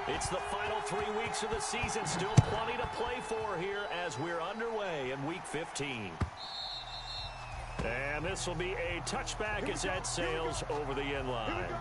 It's the final 3 weeks of the season. Still plenty to play for here as we're underway in Week 15. And this will be a touchback as that sails over the end line.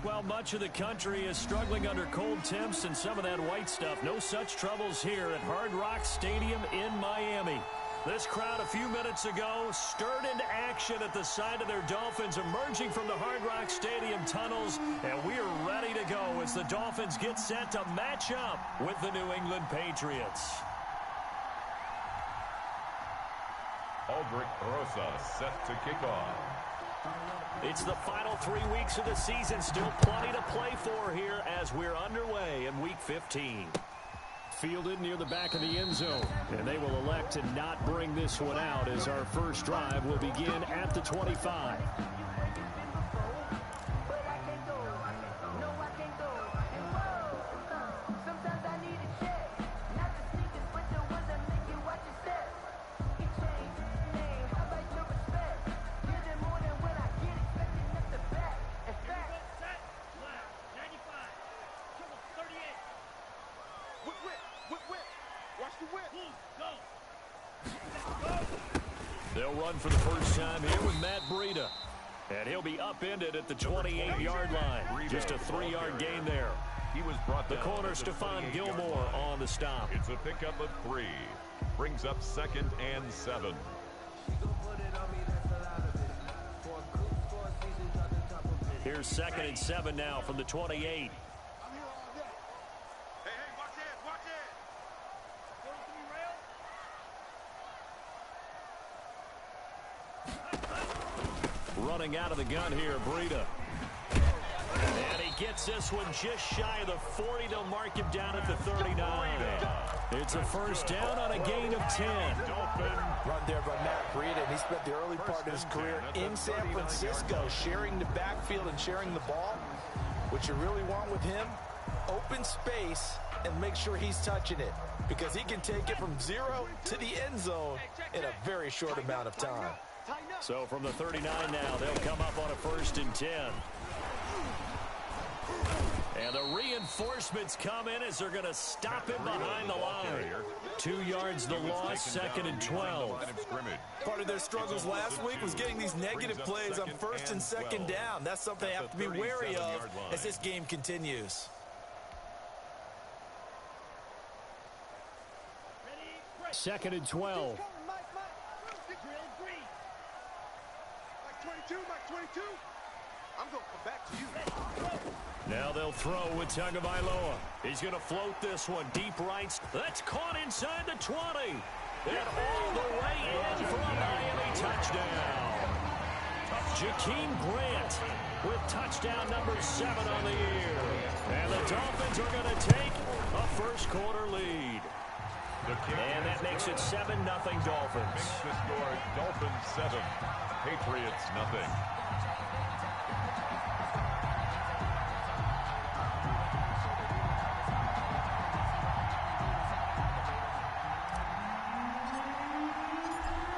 Well, much of the country is struggling under cold temps and some of that white stuff. No such troubles here at Hard Rock Stadium in Miami. This crowd a few minutes ago stirred into action at the side of their Dolphins emerging from the Hard Rock Stadium tunnels, and we are ready to go as the Dolphins get set to match up with the New England Patriots. Aldrich Rosa set to kick off. It's the final 3 weeks of the season. Still plenty to play for here as we're underway in Week 15. Fielded near the back of the end zone. And they will elect to not bring this one out as our first drive will begin at the 25. They'll run for the first time here with Matt Breida. And he'll be upended at the 28-yard line. Just a 3-yard gain there. He was brought the corner, Stephon Gilmore, on the stop. It's a pickup of 3. Brings up 2nd and 7. Here's 2nd and 7 now from the 28. Running out of the gun here, Breida. And he gets this one just shy of the 40. They'll mark him down at the 39. It's a first down on a gain of 10. Run there by Matt Breida, and he spent the early part of his career in San Francisco sharing the backfield and sharing the ball. What you really want with him, open space and make sure he's touching it, because he can take it from 0 to the end zone in a very short amount of time. So from the 39 now, they'll come up on a 1st and 10. And the reinforcements come in as they're going to stop him behind the line. 2 yards the loss, second and 12. Part of their struggles last week was getting these negative plays on first and second down. That's something they have to be wary of as this game continues. Second and 12. I'm going to come back to you. Now they'll throw with Tagovailoa. He's going to float this one deep right. That's caught inside the 20. And all the way in for a Miami touchdown. Jakeem Grant with touchdown number 7 on the year. And the Dolphins are going to take a first quarter lead. And that makes it 7-0 Dolphins. Makes the score Dolphins 7, Patriots nothing.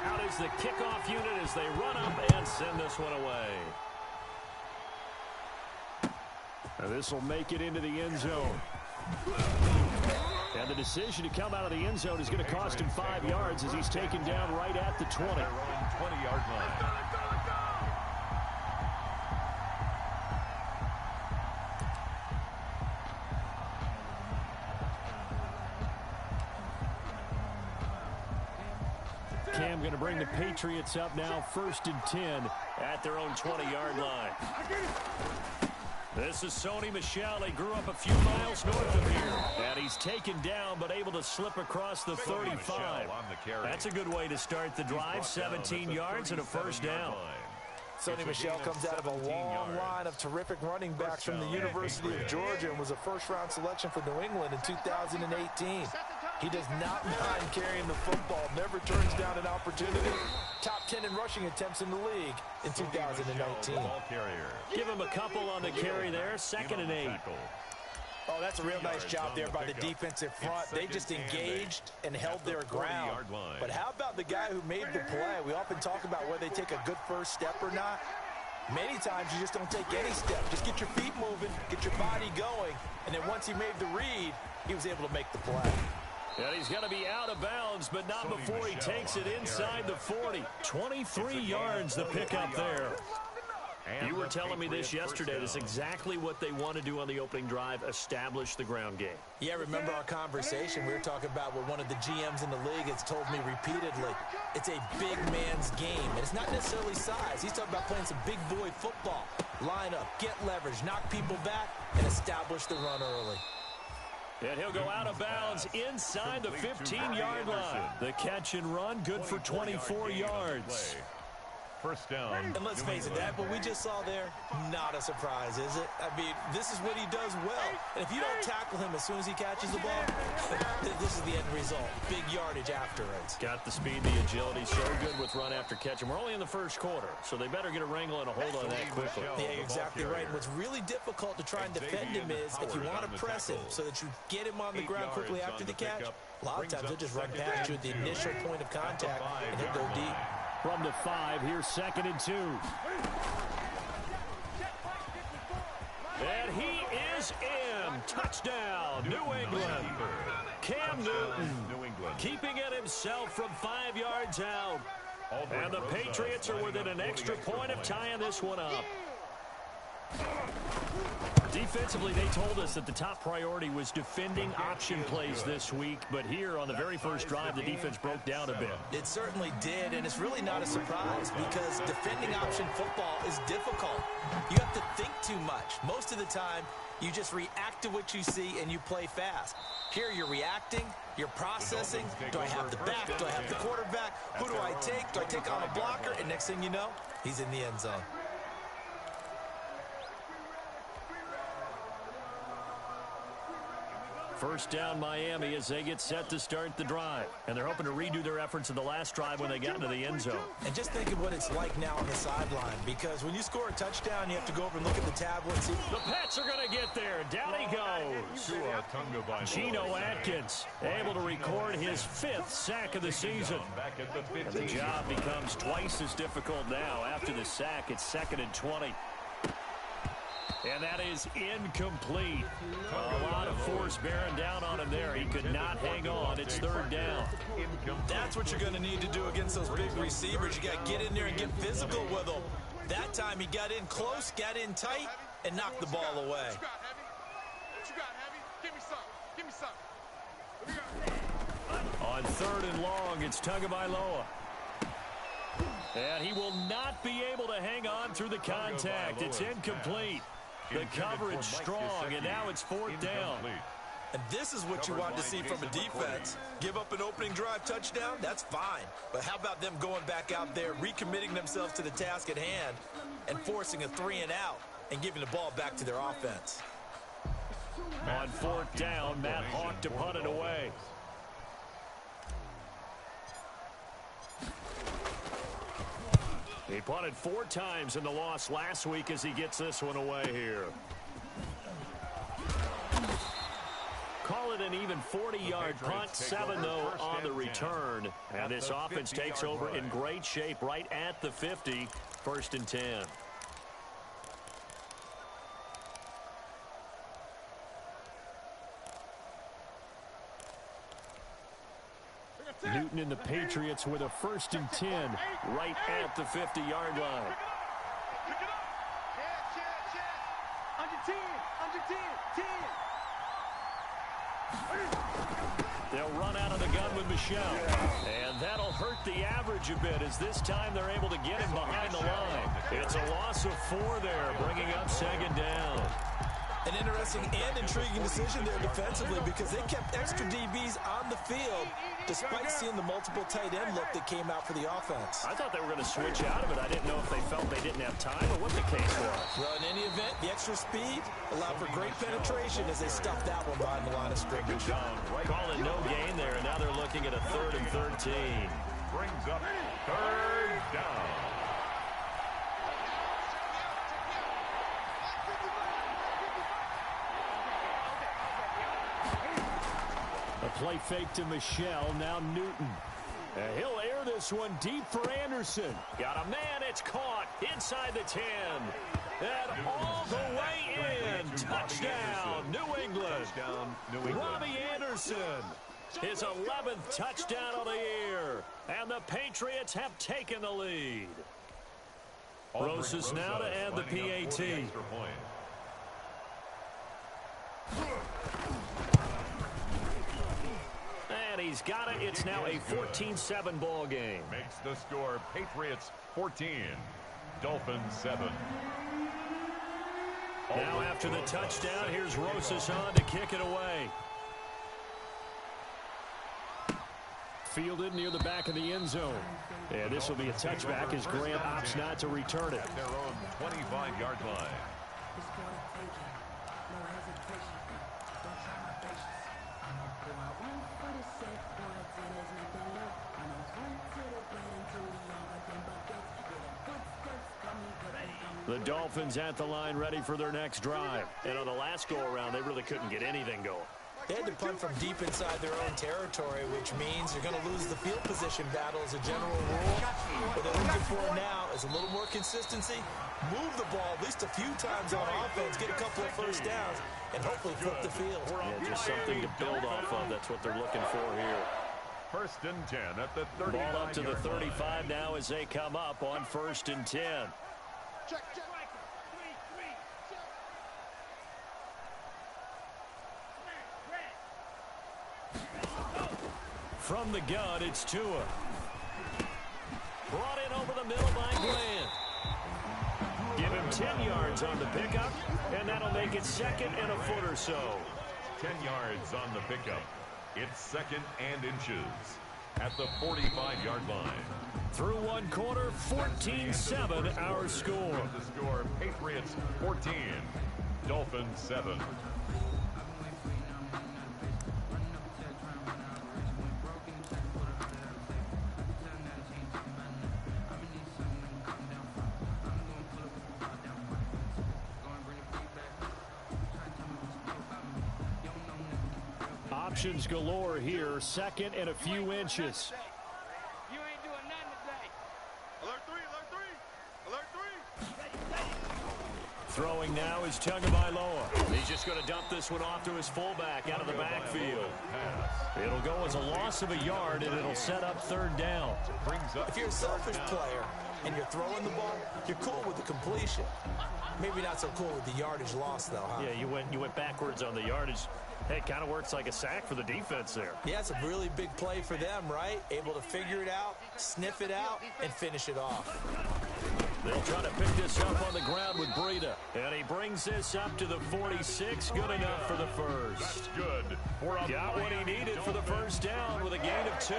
Out is the kickoff unit as they run up and send this one away. And this will make it into the end zone. And the decision to come out of the end zone is going to cost him 5 yards as he's taken down right at the 20. 20-yard line. Cam going to bring the Patriots up now, 1st and 10 at their own 20-yard line. This is Sony Michel. He grew up a few miles north of here. And he's taken down but able to slip across the 35. That's a good way to start the drive. 17 yards and a first down. Sony Michel comes out of a long line of terrific running backs from the University of Georgia and was a first-round selection for New England in 2018. He does not mind carrying the football, never turns down an opportunity. Top 10 in rushing attempts in the league in 2019. Give him a couple on the carry there, 2nd and 8. Oh, that's a real nice job there by the defensive front. They just engaged and held their ground. But how about the guy who made the play? We often talk about whether they take a good first step or not. Many times you just don't take any step. Just get your feet moving, get your body going, and then once he made the read, he was able to make the play. And he's going to be out of bounds, but not before he takes it inside the 40. 23 yards the pickup there. You were telling me this yesterday. That's exactly what they want to do on the opening drive, establish the ground game. Yeah, remember our conversation? We were talking about what one of the GMs in the league has told me repeatedly. It's a big man's game, and it's not necessarily size. He's talking about playing some big boy football. Line up, get leverage, knock people back, and establish the run early. And he'll go out of bounds inside the 15-yard line. The catch and run, good for 24 yards. First down. And let's face it, that what we just saw there, not a surprise, is it? I mean, this is what he does well. And if you don't tackle him as soon as he catches the ball, this is the end result. Big yardage after it. Got the speed, the agility, so good with run after catch. And we're only in the first quarter, so they better get a wrangle and a hold on that quickly. Yeah, you're exactly right. And what's really difficult to try and defend him is if you want to press him so that you get him on the ground quickly after the catch, a lot of times they'll just run past you at the initial point of contact and he'll go deep. From the 5, here's 2nd and 2. And he is in. Touchdown, New England. Cam Newton keeping it himself from 5 yards out. And the Patriots are within an extra point of tying this one up. Defensively, they told us that the top priority was defending option plays this week, but here on the very first drive, the defense broke down a bit. It certainly did, and it's really not a surprise because defending option football is difficult. You have to think too much. Most of the time, you just react to what you see and you play fast. Here, you're reacting, you're processing. Do I have the back? Do I have the quarterback? Who do I take? Do I take on a blocker? And next thing you know, he's in the end zone. First down Miami as they get set to start the drive. And they're hoping to redo their efforts in the last drive when they got into the end zone. And just think of what it's like now on the sideline, because when you score a touchdown, you have to go over and look at the tablet and see. The Pats are going to get there. Down he goes. Geno Atkins able to record his 5th sack of the season. And the job becomes twice as difficult now. After the sack, it's 2nd and 20. And that is incomplete. A lot of force bearing down on him there. He could not hang on. It's third down. That's what you're going to need to do against those big receivers. You got to get in there and get physical with them. That time he got in close, got in tight, and knocked the ball away. What you got, Heavy? Give me some. Give me some. On third and long, it's Tagovailoa. And he will not be able to hang on through the contact. It's incomplete. The coverage strong, and now it's fourth down. And this is what you want to see from a defense. Give up an opening drive touchdown, that's fine. But how about them going back out there, recommitting themselves to the task at hand, and forcing a 3 and out, and giving the ball back to their offense. On fourth down, Matt Hawk to punt it away. He punted 4 times in the loss last week as he gets this one away here. Call it an even 40-yard punt, 7 though on the return. And this offense takes over in great shape right at the 50, 1st and 10. Newton and the Patriots with a 1st and 10 right at the 50-yard line. Under 10, under 10, 10. They'll run out of the gun with Michel. And that'll hurt the average a bit as this time they're able to get him behind the line. It's a loss of 4 there, bringing up 2nd down. An interesting and intriguing decision there defensively because they kept extra DBs on the field despite seeing the multiple tight end look that came out for the offense. I thought they were going to switch out of it. I didn't know if they felt they didn't have time or what the case was. Well, in any event, the extra speed allowed for great penetration as they stuffed that one behind the line of scrimmage. Call it no gain there, and now they're looking at a 3rd and 13. Brings up 3rd down. A play fake to Michel, now Newton. And he'll air this one deep for Anderson. Got a man, it's caught inside the 10. And all the way in. Touchdown, New England. Robbie Anderson, his 11th touchdown of the year. And the Patriots have taken the lead. Rosas now to add the PAT. And he's got it. It's now a 14-7 ball game. Makes the score Patriots 14, Dolphins 7. Now after the touchdown, here's Rosas on to kick it away. Fielded near the back of the end zone. And this will be a touchback as Grant opts not to return it. At their own 25-yard line. The Dolphins at the line ready for their next drive. And on the last go-around, they really couldn't get anything going. They had to punt from deep inside their own territory, which means you're going to lose the field position battle as a general rule. What they're looking for now is a little more consistency, move the ball at least a few times on offense, get a couple of first downs, and hopefully flip the field. Yeah, just something to build off of. That's what they're looking for here. 1st and 10 at the 35. Ball up to the 35 now as they come up on 1st and 10. Check, check. From the gun, it's Tua. Brought in over the middle by Glenn. Give him 10 yards on the pickup, and that'll make it 2nd and a foot or so. 10 yards on the pickup. It's 2nd and inches at the 45-yard line. Through one quarter, 14-7 our score. The score, Patriots 14, Dolphins 7. Options galore here, 2nd and a few inches. You ain't doing nothing today. Alert 3, alert 3, alert 3. Throwing now is Tagovailoa. He's just going to dump this one off to his fullback out of the backfield. It'll go as a loss of a yard, and it'll set up third down. If you're a selfish player and you're throwing the ball, you're cool with the completion. Maybe not so cool with the yardage loss, though, huh? Yeah, you went backwards on the yardage. Hey, it kind of works like a sack for the defense there. Yeah, it's a really big play for them, right? Able to figure it out, sniff it out, and finish it off. They'll try to pick this up on the ground with Breida. And he brings this up to the 46. Good enough for the first. That's good. Got what he needed for the first down with a gain of 2.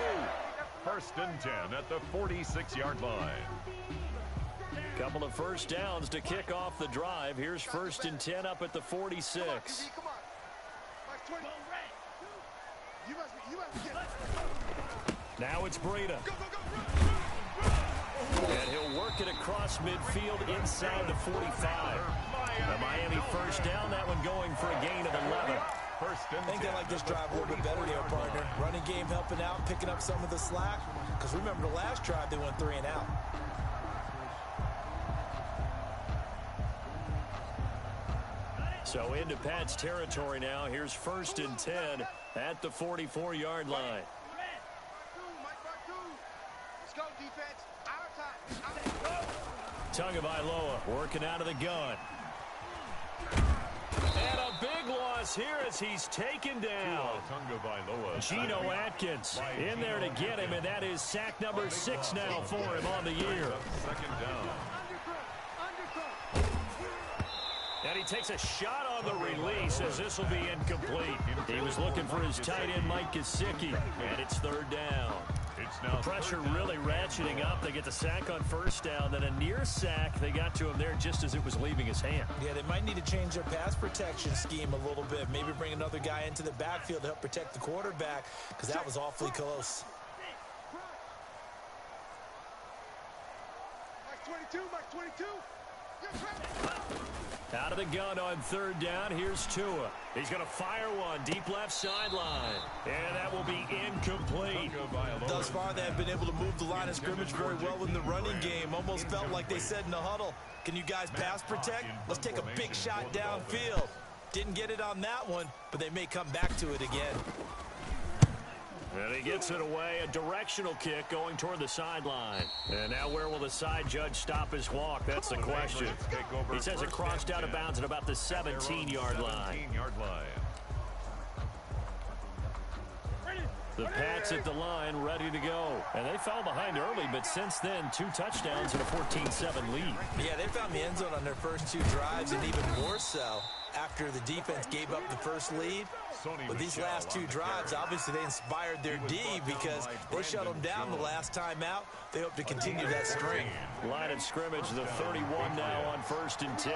First and 10 at the 46-yard line. Couple of first downs to kick off the drive. Here's first and 10 up at the 46. Now it's Breida. And he'll work it across midfield inside the 45. The Miami first down, that one going for a gain of 11. I think they like this drive a little bit better there, partner. Running game helping out, picking up some of the slack. Because remember the last drive, they went 3 and out. So into Pat's territory now. Here's first and 10 at the 44-yard line. Let's go, defense. Our time. Tagovailoa working out of the gun. And a big loss here as he's taken down. Geno Atkins in there to get him, and that is sack number 6 now for him on the year. Second down. And he takes a shot on the release as this will be incomplete. He was looking for his tight end, Mike Gesicki, and it's third down. The pressure really ratcheting up. They get the sack on first down, then a near sack. They got to him there just as it was leaving his hand. Yeah, they might need to change their pass protection scheme a little bit. Maybe bring another guy into the backfield to help protect the quarterback, because that was awfully close. Mike 22, Mike 22. Out of the gun on third down, here's Tua. He's going to fire one deep left sideline. And that will be incomplete. Thus far, they have been able to move the line of scrimmage very well in the running game. Almost felt like they said in the huddle, can you guys pass protect? Let's take a big shot downfield. Didn't get it on that one, but they may come back to it again. And he gets it away, a directional kick going toward the sideline. And now where will the side judge stop his walk? That's the question. He says it crossed out of bounds at about the 17-yard line. The Pats at the line, ready to go. And they fell behind early, but since then, 2 touchdowns and a 14-7 lead. Yeah, they found the end zone on their first 2 drives, and even more so after the defense gave up the first lead. But these last 2 drives, obviously they inspired their D because they shut them down the last time out. They hope to continue that string. Line of scrimmage, the 31 now on first and 10.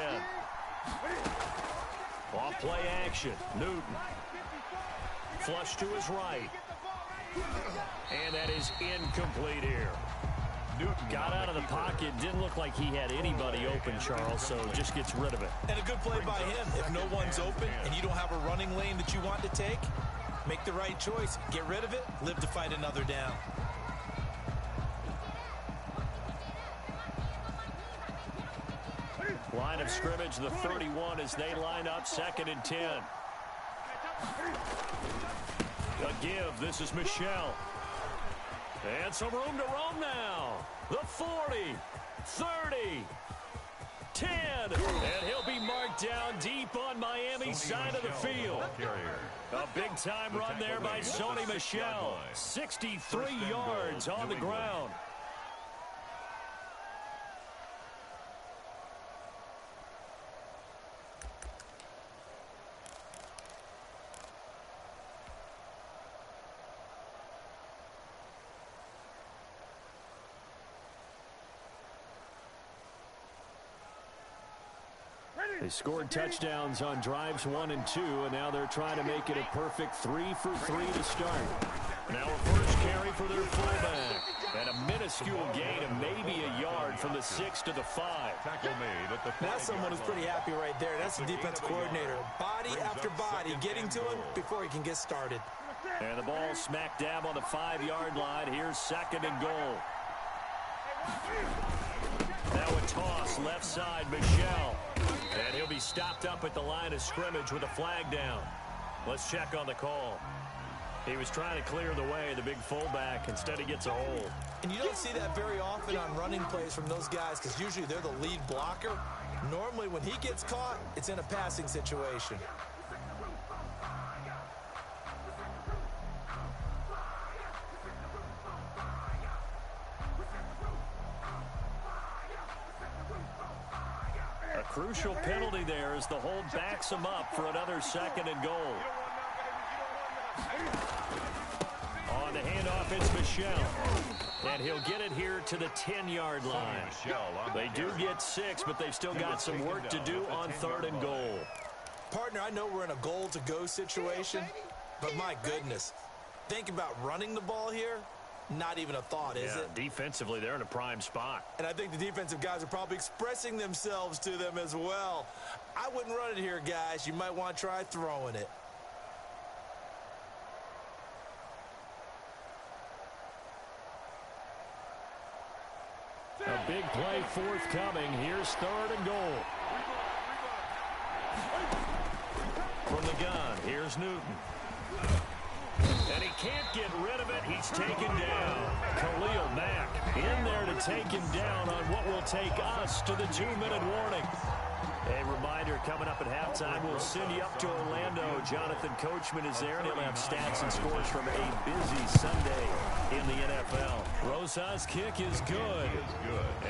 Off play action, Newton. Flush to his right. And that is incomplete here. Newton got out of the pocket. Didn't look like he had anybody open, Charles, so just gets rid of it. And a good play by him. If no one's open and you don't have a running lane that you want to take, make the right choice. Get rid of it. Live to fight another down. Line of scrimmage, the 31 as they line up second and 10. A give. This is Michelle. And some room to roam now. The 40, 30, 10. And he'll be marked down deep on Miami's side of the field. A big-time run there by Sony Michel. 63 yards on the ground. They scored touchdowns on drives 1 and 2, and now they're trying to make it a perfect 3 for 3 to start. Now a first carry for their fullback. And a minuscule gain of maybe a yard from the 6 to the 5. That's someone who's pretty happy right there. That's the defense coordinator. Body after body getting to him before he can get started. And the ball smack dab on the 5-yard line. Here's second and goal. Now a toss left side, Michel. And he'll be stopped up at the line of scrimmage with a flag down. Let's check on the call. He was trying to clear the way, the big fullback. Instead, he gets a hold. And you don't see that very often on running plays from those guys because usually they're the lead blocker. Normally, when he gets caught, it's in a passing situation. A crucial penalty there as the hold backs him up for another 2nd and goal. On the handoff, it's Michel. And he'll get it here to the 10-yard line. They do get 6, but they've still got some work to do on 3rd and goal. Partner, I know we're in a goal-to-go situation, but my goodness, think about running the ball here. Not even a thought, is it? Defensively, they're in a prime spot. And I think the defensive guys are probably expressing themselves to them as well. I wouldn't run it here, guys. You might want to try throwing it. A big play forthcoming. Here's 3rd and goal. From the gun, here's Newton. And he can't get rid of it. He's taken down. Khalil Mack in there to take him down on what will take us to the 2-minute warning. A reminder, coming up at halftime, we'll send you up to Orlando. Jonathan Coachman is there, and he'll have stats and scores from a busy Sunday in the NFL. Rosa's kick is good.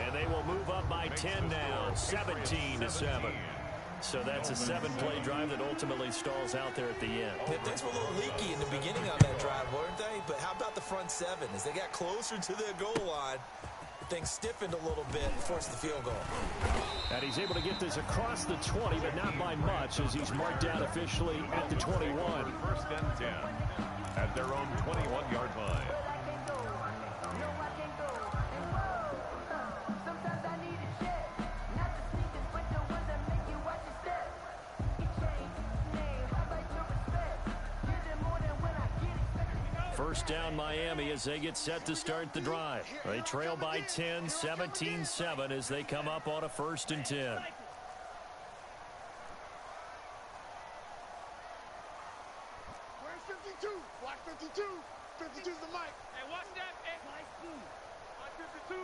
And they will move up by 10 now, 17-7. So that's a 7-play drive that ultimately stalls out there at the end. Yeah, things were a little leaky in the beginning on that drive, weren't they? But how about the front 7? As they got closer to their goal line, things stiffened a little bit and forced the field goal. And he's able to get this across the 20, but not by much, as he's marked down officially at the 21. 1st and 10 at their own 21-yard line. First down Miami as they get set to start the drive. They trail by 10, 17-7 as they come up on a 1st and 10. Where's 52? Watch 52. 52's the mic. Hey, watch that. Hey, watch 52.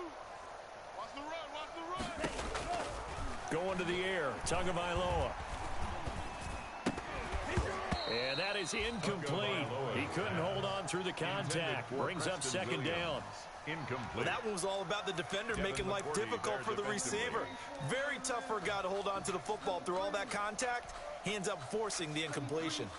Watch the run. Watch the run. Going to the air. Tagovailoa. And that is incomplete. He couldn't hold on through the contact. Brings up 2nd down. Incomplete. Well, that one was all about the defender making life difficult for the receiver. Very tough for a guy to hold on to the football through all that contact. He ends up forcing the incompletion.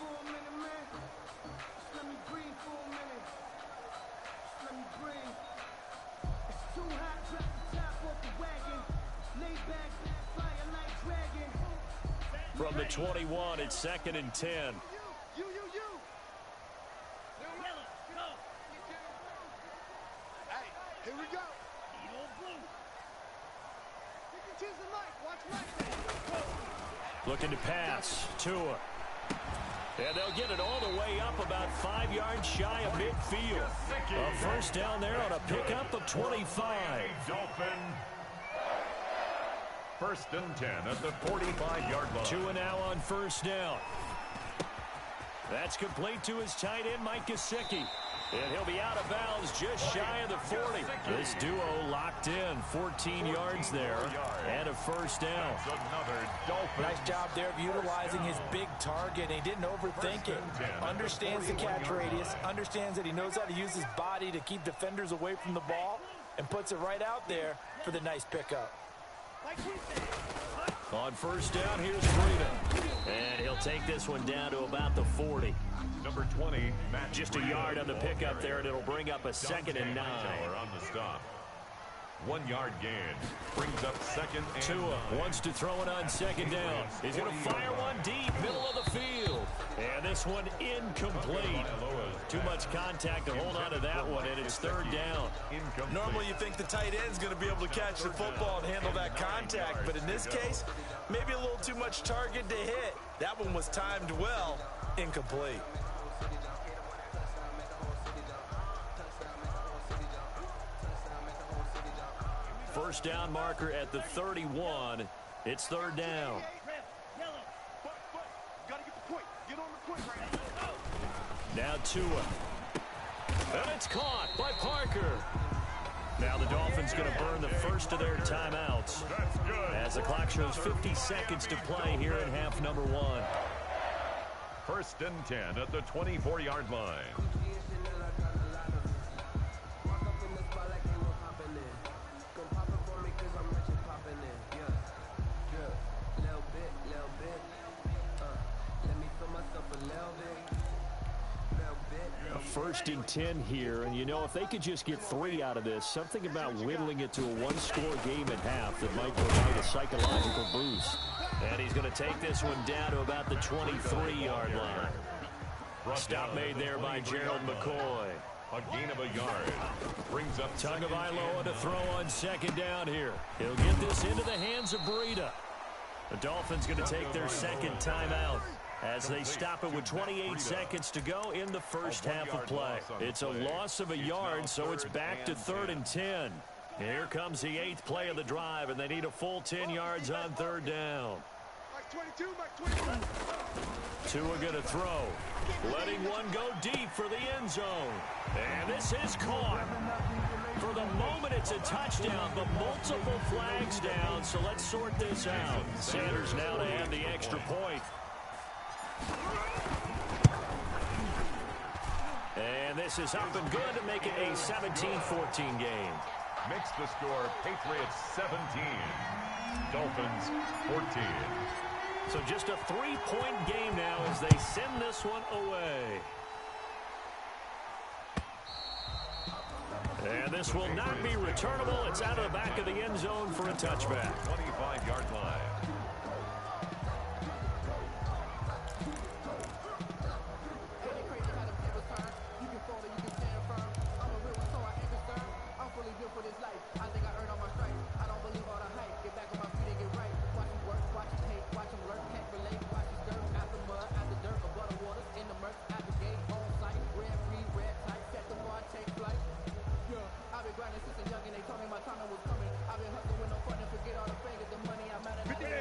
From the 21, it's 2nd and 10. You. Hey, here we go. 52's the mic. Watch Mike. Looking to pass. Tua. And they'll get it all the way up about 5 yards shy of midfield. A first down there on a pickup of 25. Dolphin. 1st and 10 at the 45-yard line. Tua now on 1st down. That's complete to his tight end, Mike Gesicki. And he'll be out of bounds just shy of the 40. This duo locked in, 14 yards there, and a first down. Nice job there of utilizing his big target. He didn't overthink it. Understands the catch radius, understands that he knows how to use his body to keep defenders away from the ball, and puts it right out there for the nice pickup. On first down, here's Breida. And he'll take this one down to about the 40. Number 20, Matt. Just a yard on the pickup there, and it'll bring up a 2nd and 9. On the stop. 1 yard gain. Brings up 2nd and Tua 9. wants to throw it on 2nd down. He's going to fire one deep, middle of the field. And this one incomplete. Too much contact to hold on to that one, and it's 3rd down. Normally you think the tight end's going to be able to catch the football and handle that contact, but in this case, maybe a little too much target to hit. That one was timed well, incomplete. first down marker at the 31. It's third down. Now Tua. And it's caught by Parker. Now the Dolphins going to burn the first of their timeouts as the clock shows 50 seconds to play here in half number 1. First and 10 at the 24-yard line. First and 10 here, and you know, if they could just get 3 out of this, something about whittling it to a one-score game at half that might provide a psychological boost. And he's going to take this one down to about the 23-yard line. Stop made there by Gerald McCoy. A gain of a yard. Brings up Tagovailoa to throw on second down here. He'll get this into the hands of Breida. The Dolphins going to take their second timeout as they stop it with 28 seconds to go in the first half of play. It's a loss of a yard, so it's back to 3rd and 10. Here comes the 8th play of the drive, and they need a full 10 yards on third down. Tua going to throw. Letting one go deep for the end zone. And this is caught. For the moment, it's a touchdown, but multiple flags down, so let's sort this out. Sanders now to add the extra point. And this is up and good to make it a 17-14 game. Makes the score Patriots 17, Dolphins 14. So just a 3-point game now as they send this one away. And this will not be returnable. It's out of the back of the end zone for a touchback. 25-yard line.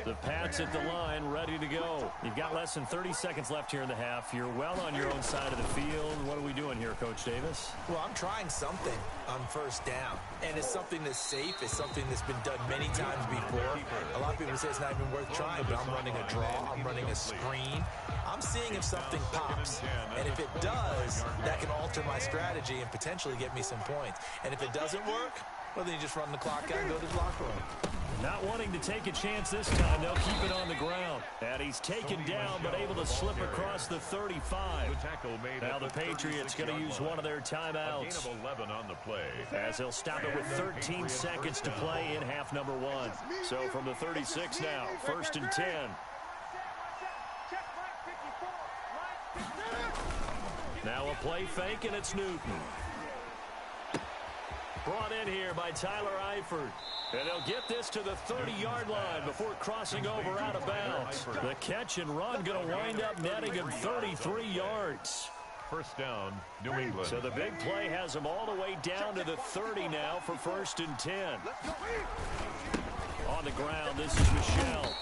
The Pats at the line, ready to go. You've got less than 30 seconds left here in the half. You're well on your own side of the field. What are we doing here, Coach Davis? Well, I'm trying something on first down. And it's something that's safe. It's something that's been done many times before. A lot of people say it's not even worth trying, but I'm running a draw. I'm running a screen. I'm seeing if something pops. And if it does, that can alter my strategy and potentially get me some points. And if it doesn't work, well, then you just run the clock out and go to the locker room. Not wanting to take a chance this time, they'll keep it on the ground. And he's taken down, but able to slip across the 35. Now the Patriots going to use one of their timeouts. 11 on the play. As they'll stop it with 13 seconds to play in half number 1. So from the 36 now, first and 10. Now a play fake, and it's Newton. Brought in here by Tyler Eifert. And they'll get this to the 30-yard line before crossing over out of bounds. The catch and run going to wind up netting him 33 yards. First down, New England. So the big play has them all the way down to the 30 now for first and 10. On the ground, this is Michel.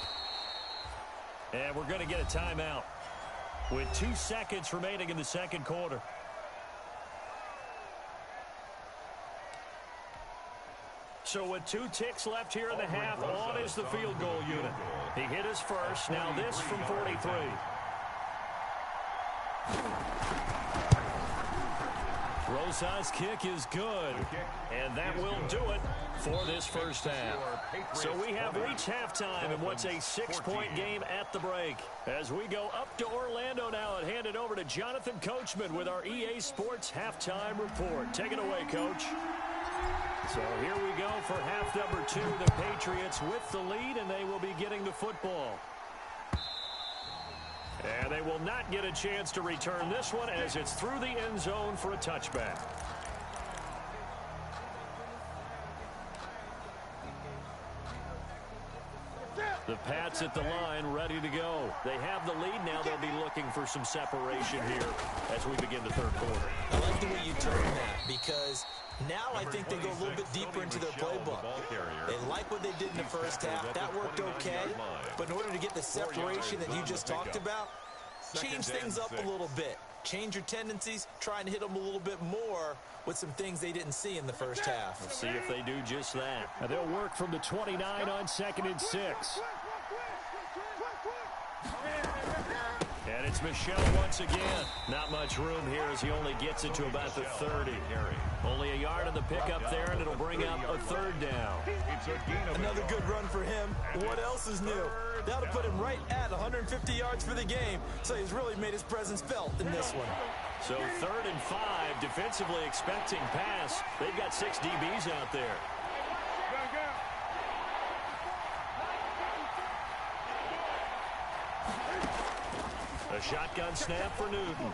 And we're going to get a timeout with 2 seconds remaining in the second quarter. So with 2 ticks left here in the half, on is the field goal unit. He hit his first. Now this from 43. Rosa's kick is good. And that will do it for this first half. So we have reached halftime in what's a 6-point game at the break. As we go up to Orlando now and hand it over to Jonathan Coachman with our EA Sports Halftime Report. Take it away, Coach. So here we go for half number 2. The Patriots with the lead, and they will be getting the football. And they will not get a chance to return this one as it's through the end zone for a touchback. The Pats at the line, ready to go. They have the lead now. They'll be looking for some separation here as we begin the third quarter. I like the way you turn that because Now I think they go a little bit deeper into their playbook. They like what they did in the first half. That worked okay. But in order to get the separation that you just talked about, change things up a little bit. Change your tendencies, try and hit them a little bit more with some things they didn't see in the first half. Let's see if they do just that. Now they'll work from the 29 on 2nd and 6. And it's Michel once again. Not much room here as he only gets it to about the 30. Only a yard on the pickup there, and it'll bring up a 3rd down. Another good run for him. What else is new? That'll put him right at 150 yards for the game, so he's really made his presence felt in this one. So 3rd and 5, defensively expecting pass. They've got 6 DBs out there. A shotgun snap for Newton.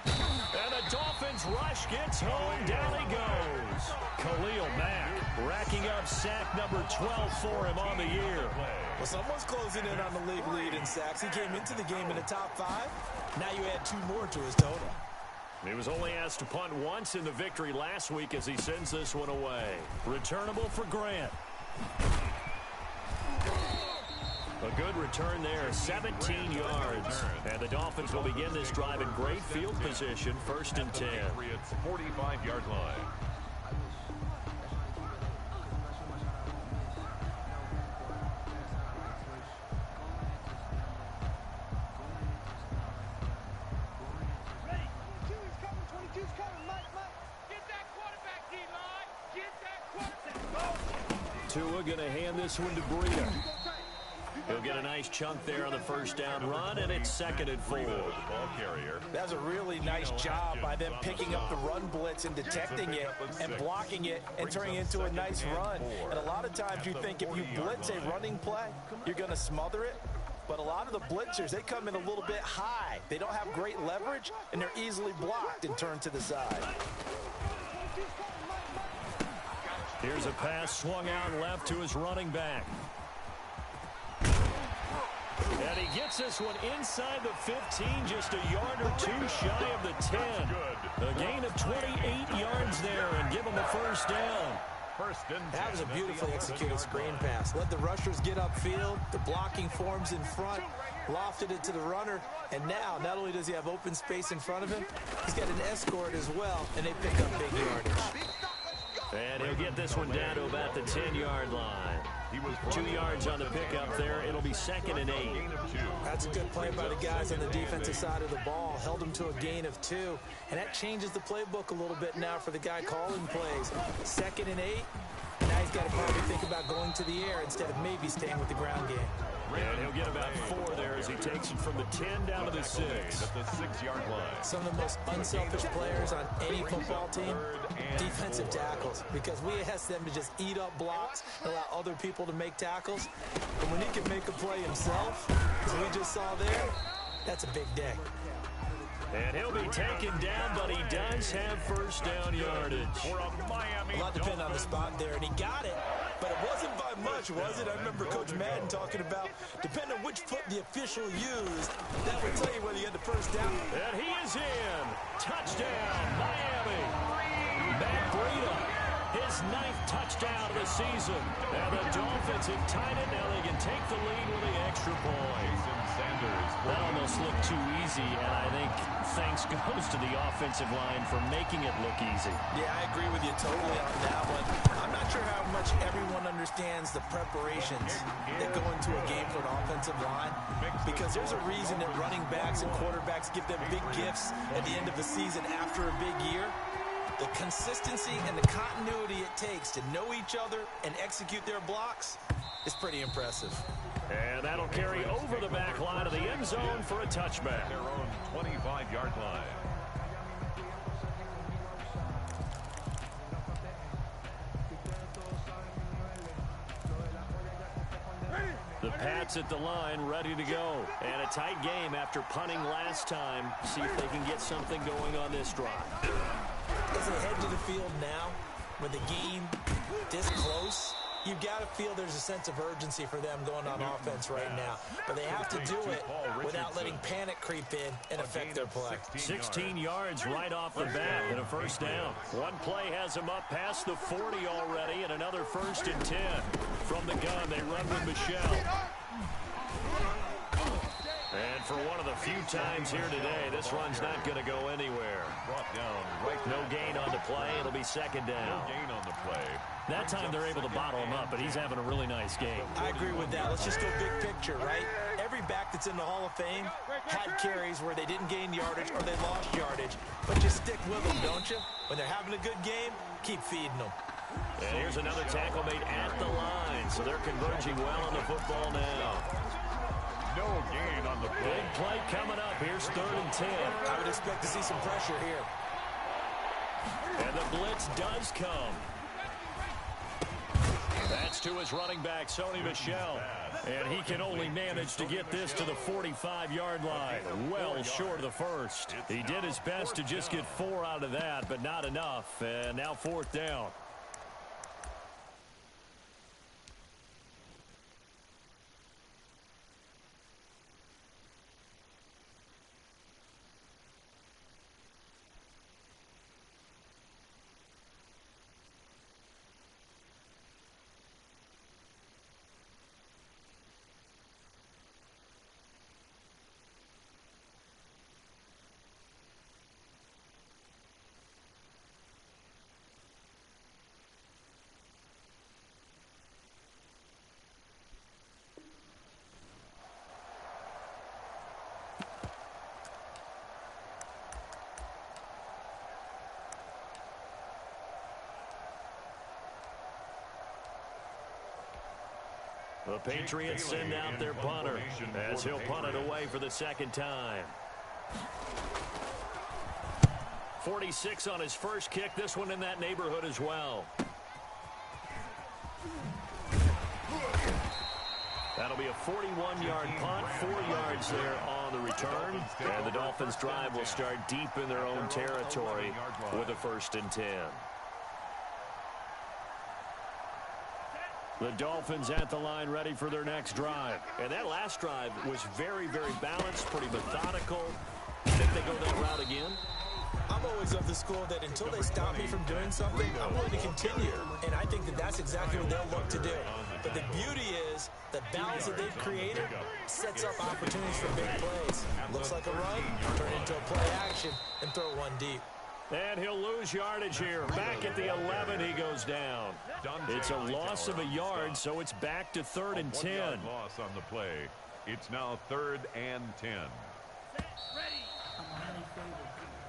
And the Dolphins rush gets home. Down he goes. Khalil Mack racking up sack number 12 for him on the year. Well, someone's closing in on the league lead in sacks. He came into the game in the top 5. Now you add 2 more to his total. He was only asked to punt once in the victory last week as he sends this one away. Returnable for Grant. A good return there, 17 yards. And the Dolphins will begin this drive in great field position, 1st and 10. Patriots 45-yard line. Tua going to hand this one to Breida. He'll get a nice chunk there on the 1st down run, and it's 2nd and 4. That's a really nice job by them picking up the run blitz and detecting it and blocking it and turning it into a nice run. And a lot of times you think if you blitz a running play, you're going to smother it. But a lot of the blitzers, they come in a little bit high. They don't have great leverage, and they're easily blocked and turned to the side. Here's a pass swung out left to his running back. And he gets this one inside the 15, just a yard or 2 shy of the 10. A gain of 28 yards there and give him a 1st down. That was a beautifully executed screen pass. Let the rushers get upfield. The blocking forms in front. Lofted it to the runner. And now, not only does he have open space in front of him, he's got an escort as well, and they pick up big yardage. And he'll get this one down to about the 10-yard line. 2 yards on the pickup there. It'll be 2nd and 8. That's a good play by the guys on the defensive side of the ball. Held him to a gain of 2. And that changes the playbook a little bit now for the guy calling plays. 2nd and 8. Now he's got to probably think about going to the air instead of maybe staying with the ground game. And he'll get about 4 there as he takes it from the 10 down to the 6. At the 6-yard line. Some of the most unselfish players on any football team, defensive tackles, because we ask them to just eat up blocks and allow other people to make tackles. And when he can make a play himself, as we just saw there, that's a big day. And he'll be taken down, but he does have 1st down yardage. A lot depends on the spot there, and he got it. But it wasn't by much, was it? I remember Coach Madden talking about, depending on which foot the official used, that would tell you whether you had the 1st down. And he is in. Touchdown, Miami. Matt Breida, his 9th touchdown of the season. And the Dolphins have tied it. Now they can take the lead with the extra point. That almost looked too easy, and I think thanks goes to the offensive line for making it look easy. Yeah, I agree with you totally on that one. I'm not sure how much everyone understands the preparations that go into a game for an offensive line, because there's a reason that running backs and quarterbacks give them big gifts at the end of a season after a big year. The consistency and the continuity it takes to know each other and execute their blocks is pretty impressive. And that'll carry over the back line of the end zone for a touchback. Their own 25-yard line. The Pats at the line, ready to go. And a tight game after punting last time. See if they can get something going on this drive. As they head to the field now, with the game this close, You've got to feel there's a sense of urgency for them going on offense right now. But they have to do it without letting panic creep in and affect their play. 16 yards right off the bat and a first down. One play has them up past the 40 already, and another 1st and 10. From the gun, they run with Michelle. And for one of the few times here today, this run's not going to go anywhere. No gain on the play. It'll be 2nd down. No gain on the play. That time they're able to bottle him up, but he's having a really nice game. I agree with that. Let's just go big picture, right? Every back that's in the Hall of Fame had carries where they didn't gain yardage or they lost yardage. But you stick with them, don't you? When they're having a good game, keep feeding them. And here's another tackle made at the line, so they're converging well on the football now. No gain on the play. Big play coming up. Here's 3rd and 10. I would expect to see some pressure here. And the blitz does come. That's to his running back, Sony Michel. And he can only manage to get this to the 45-yard line. Well short of the first. He did his best to just get 4 out of that, but not enough. And now 4th down. The Patriots send out their punter as he'll punt it away for the 2nd time. 46 on his first kick. This one in that neighborhood as well. That'll be a 41-yard punt, 4 yards there on the return. And the Dolphins' drive will start deep in their own territory with a 1st and 10. The Dolphins at the line ready for their next drive. And that last drive was very, very balanced, pretty methodical. Think they go that route again? I'm always of the school that until they stop me from doing something, I'm willing to continue. And I think that that's exactly what they'll look to do. But the beauty is the balance that they've created sets up opportunities for big plays. Looks like a run, turn it into a play action, and throw one deep. And he'll lose yardage here. Back at the 11, he goes down. It's a loss of a yard, so it's back to 3rd and 10. Loss on the play. It's now 3rd and 10.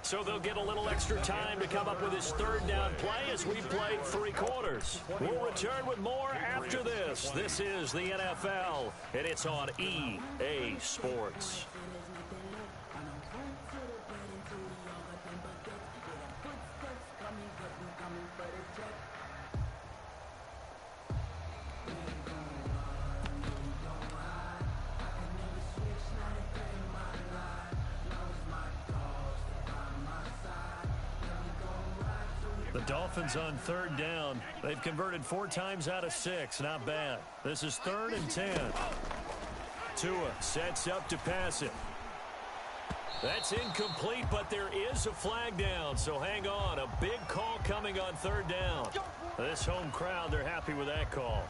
So they'll get a little extra time to come up with his 3rd down play as we play 3 quarters. We'll return with more after this. This is the NFL, and it's on EA Sports. The Dolphins on 3rd down. They've converted 4 times out of 6. Not bad. This is 3rd and 10. Tua sets up to pass it. That's incomplete, but there is a flag down, so hang on. A big call coming on 3rd down. This home crowd, they're happy with that call.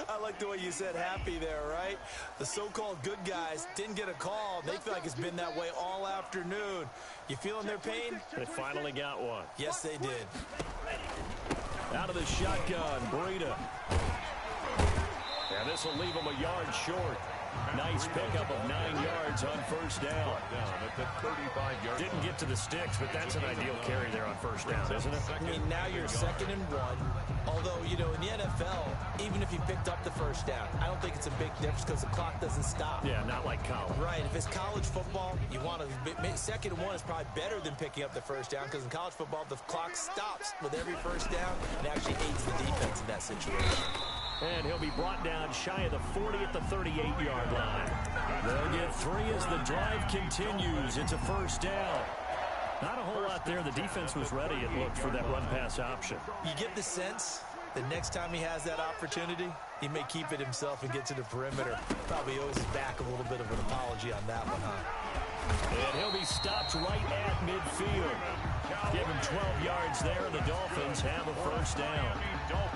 I like the way you said happy there, right? The so-called good guys didn't get a call. They feel like it's been that way all afternoon. You feeling their pain? They finally got one. Yes, they did. Out of the shotgun, Breida. And this will leave them a yard short. Nice pickup of 9 yards on 1st down. At the 35-yard. Didn't get to the sticks, but that's an ideal carry there on 1st down, isn't it? I mean, now you're 2nd and 1. Although, you know, in the NFL, even if you picked up the 1st down, I don't think it's a big difference because the clock doesn't stop. Yeah, not like college. Right. If it's college football, you want to 2nd and 1 is probably better than picking up the 1st down because in college football, the clock stops with every 1st down and actually aids the defense in that situation. And he'll be brought down shy of the 40 at the 38-yard line. They'll get 3 as the drive continues. It's a 1st down. Not a whole lot there. The defense was ready, it looked, for that run-pass option. You get the sense the next time he has that opportunity, he may keep it himself and get to the perimeter. Probably owes his back a little bit of an apology on that one, huh? And he'll be stopped right at midfield. Give him 12 yards there, and the Dolphins have a first down.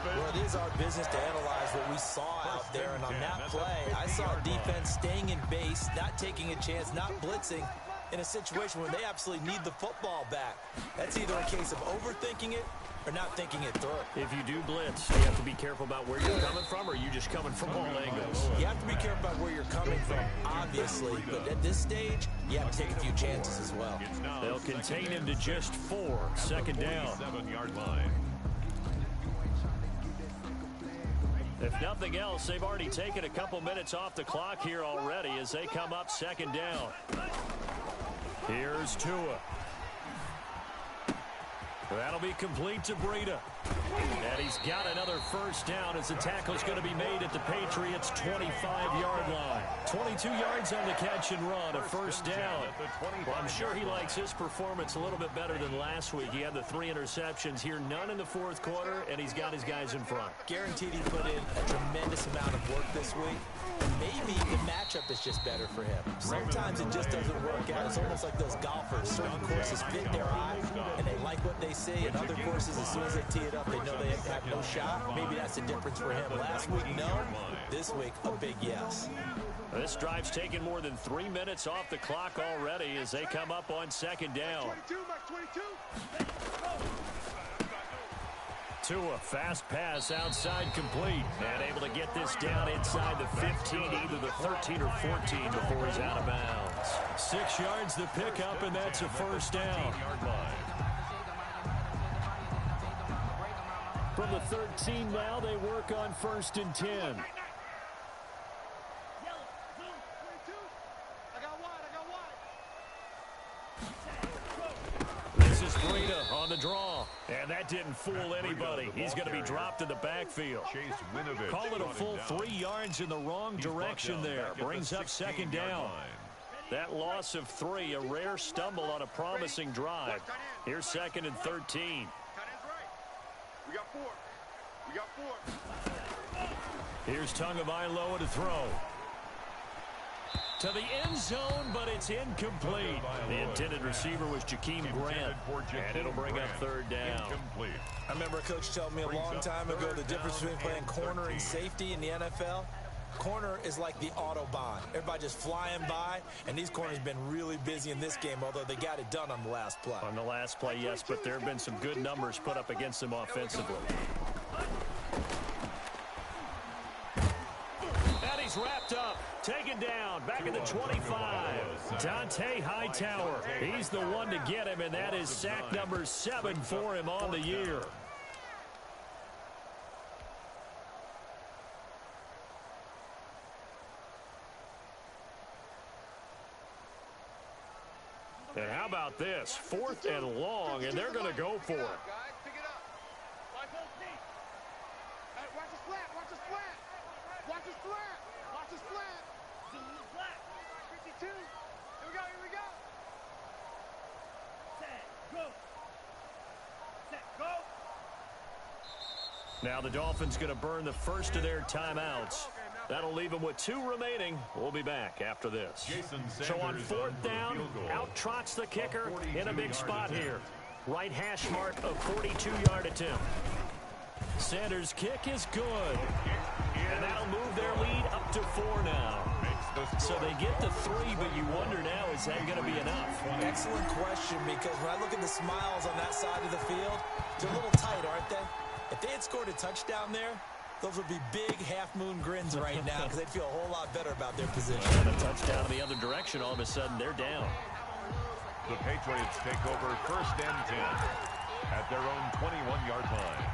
Well, it is our business to analyze what we saw out there, and on that play, I saw defense staying in base, not taking a chance, not blitzing in a situation where they absolutely need the football back. That's either a case of overthinking it or not thinking it through. If you do blitz, you have to be careful about where you're coming from, or are you just coming from all angles? You have to be careful about where you're coming from, obviously, but at this stage, you have to take a few chances as well. They'll contain him to just 4. Second down. 7-yard line. If nothing else, they've already taken a couple minutes off the clock here already as they come up second down. Here's Tua. That'll be complete to Breida. And he's got another first down as the tackle's going to be made at the Patriots' 25-yard line. 22 yards on the catch and run, a first down. Well, I'm sure he likes his performance a little bit better than last week. He had the 3 interceptions here, none in the fourth quarter, and he's got his guys in front. Guaranteed he put in a tremendous amount of work this week. Maybe the matchup is just better for him. Sometimes it just doesn't work out. It's almost like those golfers. Certain courses fit their eye, and they like what they see. And other courses, as soon as they tee it up, they know they have no shot. Maybe that's the difference for him. Last week, no. This week, a big yes. This drive's taken more than 3 minutes off the clock already as they come up on second down. Tua, fast pass outside complete. And able to get this down inside the 15, either the 13 or 14 before he's out of bounds. 6 yards the pickup, and that's a first down. From the 13 now, they work on 1st and 10. This is Breida on the draw. And that didn't fool anybody. He's going to be dropped in the backfield. Call it a full 3 yards in the wrong direction there. Brings up second down. That loss of 3, a rare stumble on a promising drive. Here's 2nd and 13. We got 4. We got 4. Here's Tagovailoa to throw. To the end zone, but it's incomplete. The intended receiver was Jakeem Grant, and it'll bring up 3rd down. I remember a coach told me a long time ago the difference between playing corner and safety in the NFL. Corner is like the Autobahn. Everybody just flying by, and these corners have been really busy in this game, although they got it done on the last play. On the last play, yes, but there have been some good numbers put up against them offensively. And he's wrapped up, taken down, back at the 25. Dante Hightower, he's the one to get him, and that is sack number 7 for him on the year. And how about this? 4th and long, and they're going to go for it. Pick it up. Watch this flat. Watch this flat. Watch this flat. Watch this flat. Flat. 52. Here we go. Here we go. Set. Go. Set. Go. Now the Dolphins going to burn the first of their timeouts. That'll leave them with 2 remaining. We'll be back after this. So on 4th down, out trots the kicker in a big spot here. Right hash mark of 42-yard attempt. Sanders' kick is good. And that'll move their lead up to 4 now. So they get the 3, but you wonder now, is that going to be enough? Excellent question, because when I look at the smiles on that side of the field, they're a little tight, aren't they? If they had scored a touchdown there, those would be big half-moon grins right now because they'd feel a whole lot better about their position. And a touchdown in the other direction, all of a sudden they're down. The Patriots take over 1st and 10 at their own 21-yard line.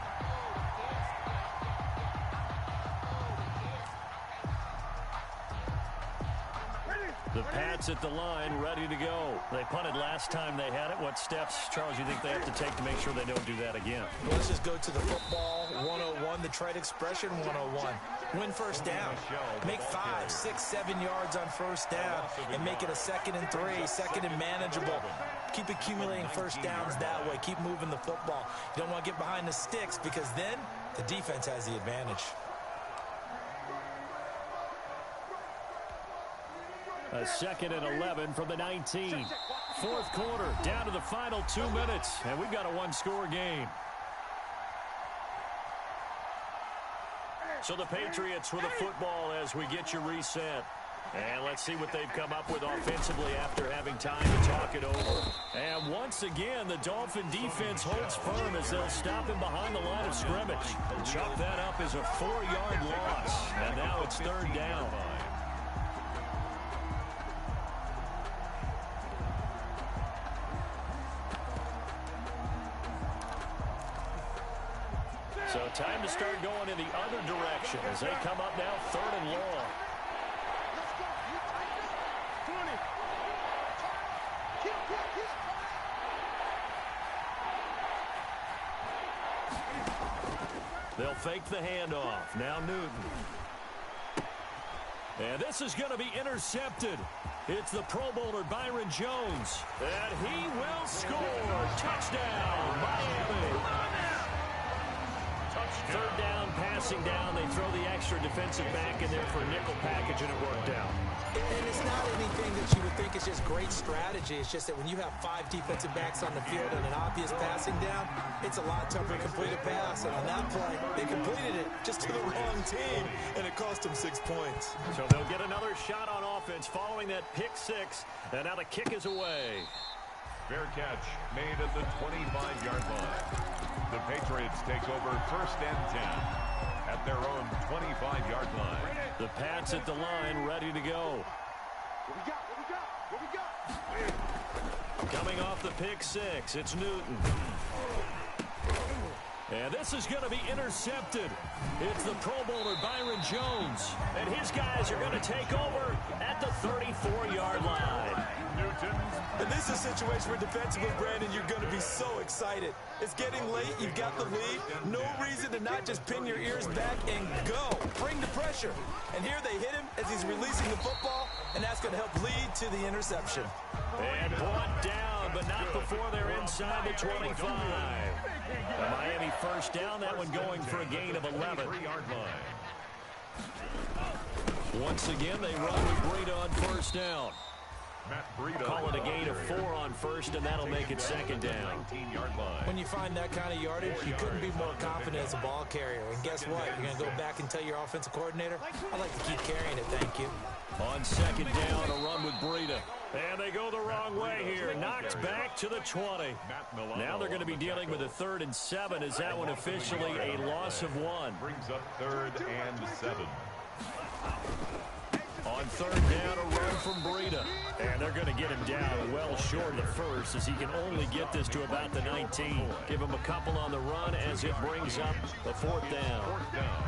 The Pats at the line, ready to go. They punted last time they had it. What steps, Charles, you think they have to take to make sure they don't do that again? Well, let's just go to the football 101, the trade expression 101. Win 1st down. Make 5, 6, 7 yards on 1st down and make it a 2nd and 3, 2nd and manageable. Keep accumulating 1st downs that way. Keep moving the football. You don't want to get behind the sticks because then the defense has the advantage. A 2nd and 11 from the 19. Fourth quarter, down to the final 2 minutes, and we've got a one-score game. So the Patriots with a football as we get you reset. And let's see what they've come up with offensively after having time to talk it over. And once again, the Dolphin defense holds firm as they'll stop him behind the line of scrimmage. Chalk that up as a 4-yard loss. And now it's 3rd down. So time to start going in the other direction as they come up now 3rd and long. They'll fake the handoff. Now Newton. And this is going to be intercepted. It's the Pro Bowler Byron Jones. And he will score. Touchdown, Miami. 3rd down, passing down. They throw the extra defensive back in there for a nickel package, and it worked out. And it's not anything that you would think is just great strategy. It's just that when you have 5 defensive backs on the field and an obvious passing down, it's a lot tougher to complete a pass. And on that play, they completed it just to the wrong team, and it cost them 6 points. So they'll get another shot on offense following that pick 6, and now the kick is away. Fair catch made at the 25-yard line. The Patriots take over 1st and 10 at their own 25-yard line. The Pats at the line, ready to go. What we got? Coming off the pick 6, it's Newton. And this is going to be intercepted. It's the Pro Bowler Byron Jones. And his guys are going to take over at the 34-yard line. Newton. And this is a situation where defensively, Brandon, you're going to be so excited. It's getting late. You've got the lead. No reason to not just pin your ears back and go. Bring the pressure. And here they hit him as he's releasing the football, and that's going to help lead to the interception. And brought down, but not before they're inside the 25. The Miami 1st down, that one going for a gain of 11. 3-yard line. Once again, they run with Breida on 1st down. Call it a gain of 4 on 1st, and that'll make it 2nd down. 19-yard line. When you find that kind of yardage, you couldn't be more confident as a ball carrier. And guess what? You're going to go back and tell your offensive coordinator, I'd like to keep carrying it, thank you. On 2nd down, a run with Breida. And they go the wrong way here. Knocked back to the 20. Now they're going to be dealing with a 3rd and 7. Is that one officially a loss of 1? Brings up 3rd and 7. On 3rd down, a run from Breida. And they're going to get him down well short of the 1st as he can only get this to about the 19. Give him a couple on the run as it brings up the 4th down. 4th down.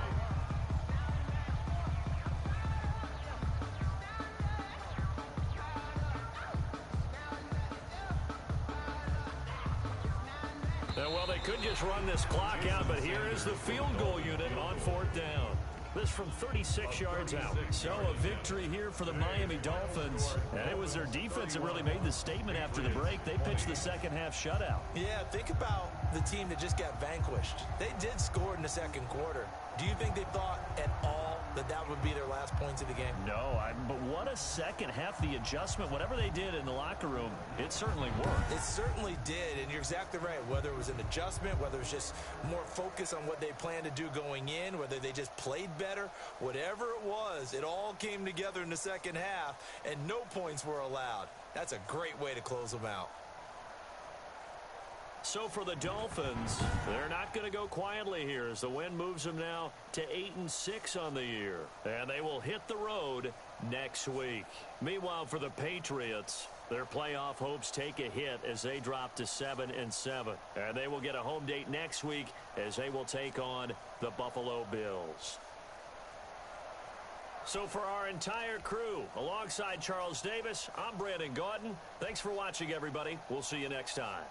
Well, they could just run this clock out, but here is the field goal unit on 4th down. This from 36 yards out. So a victory here for the Miami Dolphins. And it was their defense that really made the statement after the break. They pitched the 2nd half shutout. Yeah, think about the team that just got vanquished. They did score in the 2nd quarter. Do you think they thought at all that that would be their last points of the game? No, but what a 2nd half. The adjustment, whatever they did in the locker room, it certainly worked. It certainly did, and you're exactly right. Whether it was an adjustment, whether it was just more focus on what they planned to do going in, whether they just played better, whatever it was, it all came together in the 2nd half, and no points were allowed. That's a great way to close them out. So for the Dolphins, they're not going to go quietly here as the win moves them now to 8-6 on the year. And they will hit the road next week. Meanwhile, for the Patriots, their playoff hopes take a hit as they drop to 7-7. And they will get a home date next week as they will take on the Buffalo Bills. So for our entire crew, alongside Charles Davis, I'm Brandon Gaudin. Thanks for watching, everybody. We'll see you next time.